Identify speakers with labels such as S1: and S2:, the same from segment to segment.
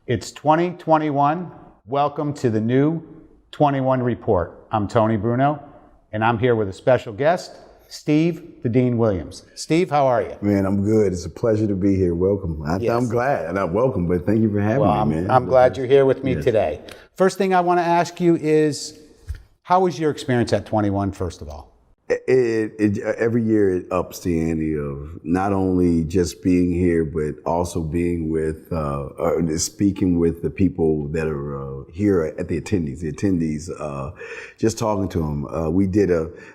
S1: It's 2021. Welcome to the new 21 Report. I'm Tony Bruno, and I'm here with a special guest, Steve the Dean Williams. Steve, how are you?
S2: Man, I'm good. It's a pleasure to be here. Welcome.
S1: Yes.
S2: I'm glad. Not welcome, but thank you for having me, man.
S1: I'm glad you're here with me today. First thing I want to ask you is, how was your experience at 21, first of all?
S2: Every year it ups the ante of not only just being here, but also being with, speaking with the people that are here at the attendees. Just talking to them.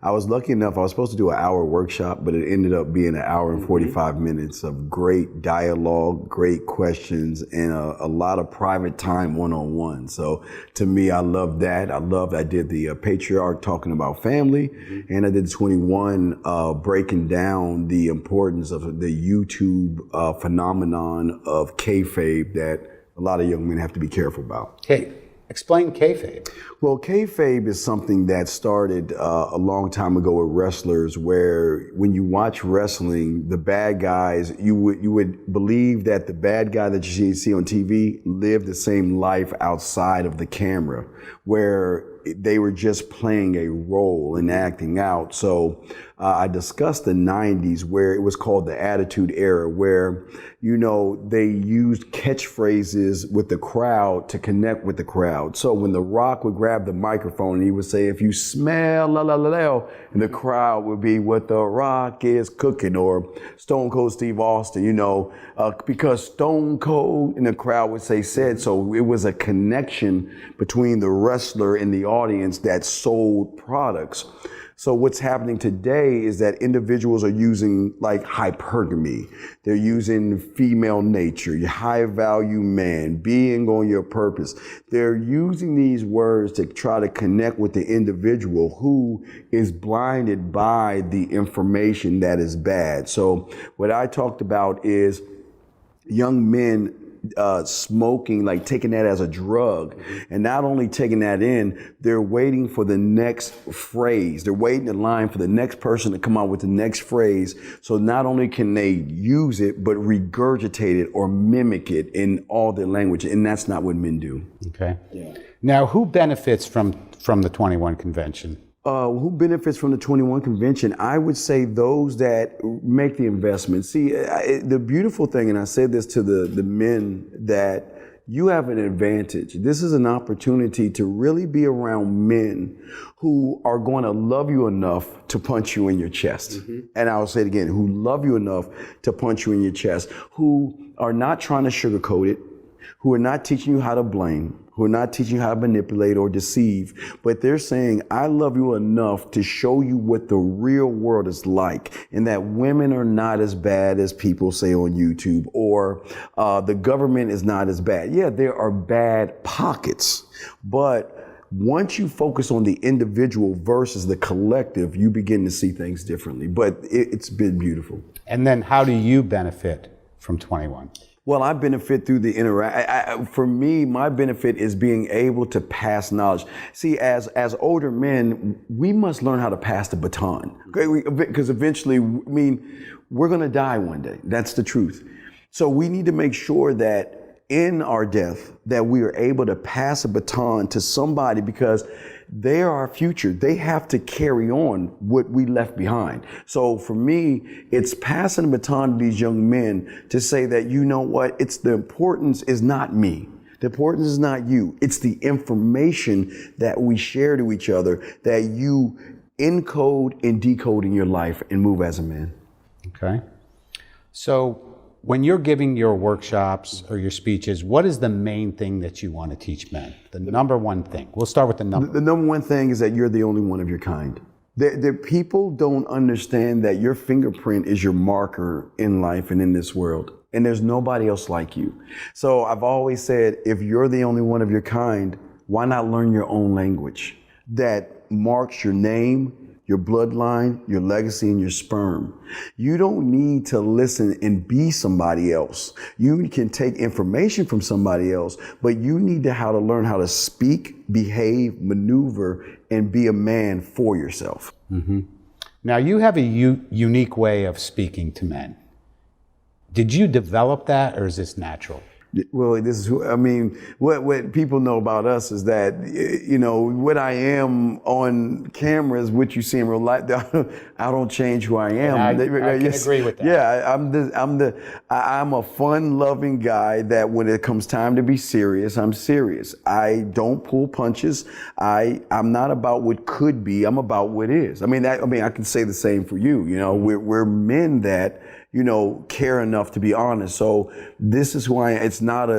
S2: I was lucky enough, I was supposed to do an hour workshop, but it ended up being an hour and 45 minutes of great dialogue, great questions, and a lot of private time one-on-one. So to me, I love that. I did the patriarch talking about family, and I did 21 breaking down the importance of the YouTube phenomenon of kayfabe that a lot of young men have to be careful about.
S1: Okay, explain kayfabe.
S2: Well, kayfabe is something that started a long time ago with wrestlers, where when you watch wrestling, the bad guys, you would believe that the bad guy that you see on TV lived the same life outside of the camera, where they were just playing a role and acting out. So I discussed the 90s, where it was called the Attitude Era, where, you know, they used catchphrases with the crowd to connect with the crowd. So when The Rock would grab the microphone and he would say, "If you smell la la la la," and the crowd would be, "What The Rock is cooking," or Stone Cold Steve Austin, you know, because Stone Cold, and the crowd would say said. So it was a connection between the wrestler and the audience that sold products. So what's happening today is that individuals are using like hypergamy. They're using female nature, your high value man, being on your purpose. They're using these words to try to connect with the individual who is blinded by the information that is bad. So what I talked about is young men smoking, like taking that as a drug, and not only taking that in, they're waiting for the next phrase. They're waiting in line for the next person to come out with the next phrase. So not only can they use it, but regurgitate it or mimic it in all their language, and that's not what men do.
S1: Okay. Yeah. Now, who benefits from the 21 convention?
S2: Who benefits from the 21 convention? I would say those that make the investment. See, the beautiful thing, and I said this to the men, that you have an advantage. This is an opportunity to really be around men who are going to love you enough to punch you in your chest. And I'll say it again, who love you enough to punch you in your chest, who are not trying to sugarcoat it, who are not teaching you how to blame, who are not teaching you how to manipulate or deceive, but they're saying, I love you enough to show you what the real world is like, and that women are not as bad as people say on YouTube, or the government is not as bad. Yeah, there are bad pockets, but once you focus on the individual versus the collective, you begin to see things differently. But it's been beautiful.
S1: And then how do you benefit from 21?
S2: Well, I benefit through the for me, my benefit is being able to pass knowledge. See, as older men, we must learn how to pass the baton. Okay? Because eventually, I mean, we're going to die one day. That's the truth. So we need to make sure that in our death, that we are able to pass a baton to somebody, because they are our future. They have to carry on what we left behind. So for me, it's passing the baton to these young men to say that, you know what, it's the importance is not me. The importance is not you. It's the information that we share to each other, that you encode and decode in your life and move as a man.
S1: Okay. So when you're giving your workshops or your speeches, what is the main thing that you want to teach men? The number one thing. We'll start with the number.
S2: The number one thing is that you're the only one of your kind. The people don't understand that your fingerprint is your marker in life and in this world. And there's nobody else like you. So I've always said, if you're the only one of your kind, why not learn your own language that marks your name, your bloodline, your legacy, and your sperm. You don't need to listen and be somebody else. You can take information from somebody else, but you need to learn how to speak, behave, maneuver, and be a man for yourself.
S1: Mm-hmm. Now, you have a unique way of speaking to men. Did you develop that, or is this natural?
S2: Well, this is who, I mean, what people know about us is that, you know, what I am on camera is what you see in real life. I don't change who I am.
S1: I can agree with that.
S2: Yeah, I'm a fun-loving guy that when it comes time to be serious, I'm serious. I don't pull punches. I'm not about what could be. I'm about what is. I mean, I can say the same for you. You know, we're men that, you know, care enough to be honest. So this is who I am. It's not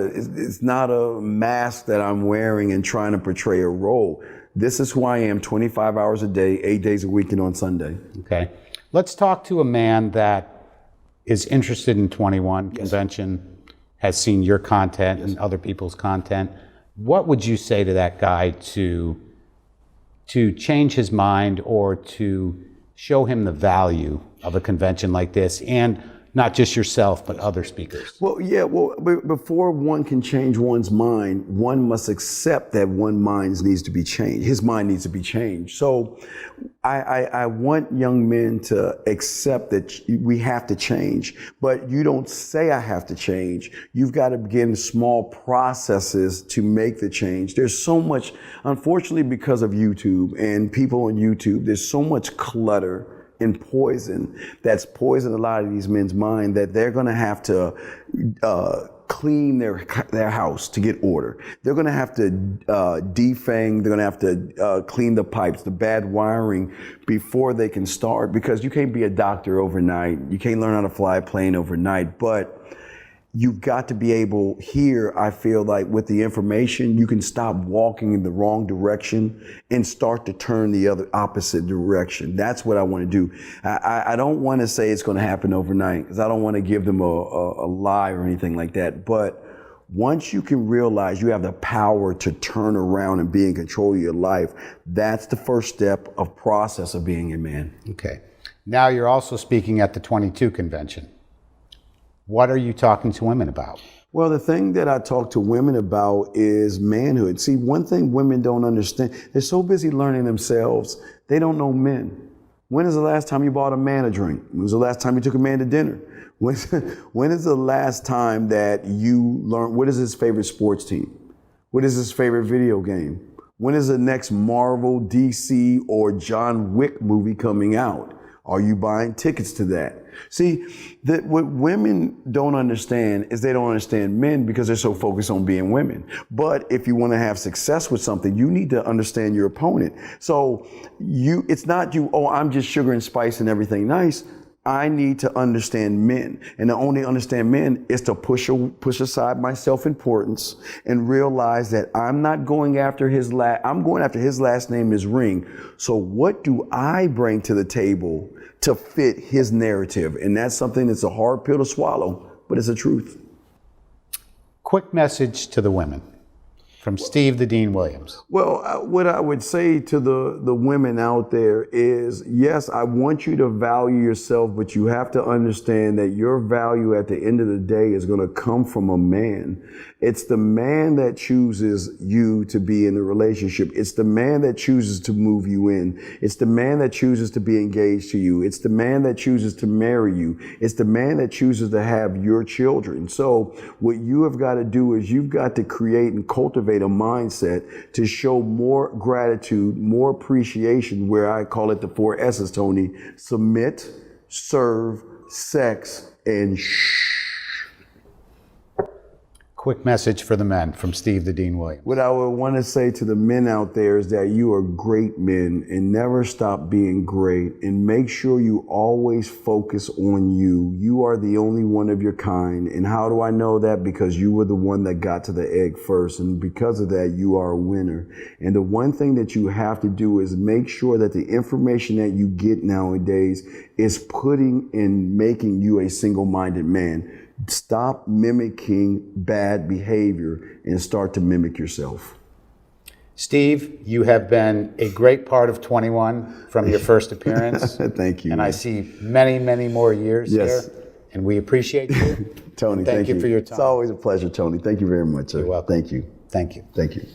S2: a mask that I'm wearing and trying to portray a role. This is who I am 25 hours a day, 8 days a week, and on Sunday.
S1: Okay. Let's talk to a man that is interested in 21 convention, has seen your content and other people's content. What would you say to that guy to change his mind or to show him the value of a convention like this, and not just yourself, but other speakers?
S2: Well, yeah, before one can change one's mind, one must accept that one's mind needs to be changed. His mind needs to be changed. So I want young men to accept that we have to change, but you don't say I have to change. You've got to begin small processes to make the change. There's so much, unfortunately, because of YouTube and people on YouTube, there's so much clutter and poison that's poisoned a lot of these men's mind that they're going to have to clean their house to get order. They're going to have to defang. They're going to have to clean the pipes, the bad wiring before they can start, because you can't be a doctor overnight. You can't learn how to fly a plane overnight, but you've got to be able, here, I feel like with the information, you can stop walking in the wrong direction and start to turn the other opposite direction. That's what I want to do. I don't want to say it's going to happen overnight, because I don't want to give them a lie or anything like that. But once you can realize you have the power to turn around and be in control of your life, that's the first step of process of being a man.
S1: Okay. Now you're also speaking at the 22 convention. What are you talking to women about?
S2: Well, the thing that I talk to women about is manhood. See, one thing women don't understand, they're so busy learning themselves, they don't know men. When is the last time you bought a man a drink? When was the last time you took a man to dinner? When is the last time that you learned, what is his favorite sports team? What is his favorite video game? When is the next Marvel, DC, or John Wick movie coming out? Are you buying tickets to that? See, what women don't understand is they don't understand men because they're so focused on being women. But if you want to have success with something, you need to understand your opponent. So it's not you, oh, I'm just sugar and spice and everything nice. I need to understand men. And to only understand men is to push aside my self-importance and realize that I'm not going after I'm going after his last name is Ring. So what do I bring to the table to fit his narrative? And that's something that's a hard pill to swallow, but it's the truth.
S1: Quick message to the women from Steve the Dean Williams.
S2: Well, what I would say to the women out there is, yes, I want you to value yourself, but you have to understand that your value at the end of the day is going to come from a man. It's the man that chooses you to be in the relationship. It's the man that chooses to move you in. It's the man that chooses to be engaged to you. It's the man that chooses to marry you. It's the man that chooses to have your children. So what you have got to do is you've got to create and cultivate a mindset to show more gratitude, more appreciation, where I call it the 4 S's, Tony: submit, serve, sex, and shh.
S1: Quick message for the men from Steve the Dean Williams.
S2: What I would want to say to the men out there is that you are great men, and never stop being great, and make sure you always focus on you. You are the only one of your kind. And how do I know that? Because you were the one that got to the egg first, and because of that, you are a winner. And the one thing that you have to do is make sure that the information that you get nowadays is putting and making you a single-minded man. Stop mimicking bad behavior and start to mimic yourself.
S1: Steve, you have been a great part of 21 from your first appearance.
S2: Thank you.
S1: And I see many, many more years here. And we appreciate you.
S2: Tony,
S1: thank you for your time.
S2: It's always a pleasure, Tony. Thank you very much, sir.
S1: You're welcome.
S2: Thank you.
S1: Thank you.
S2: Thank you.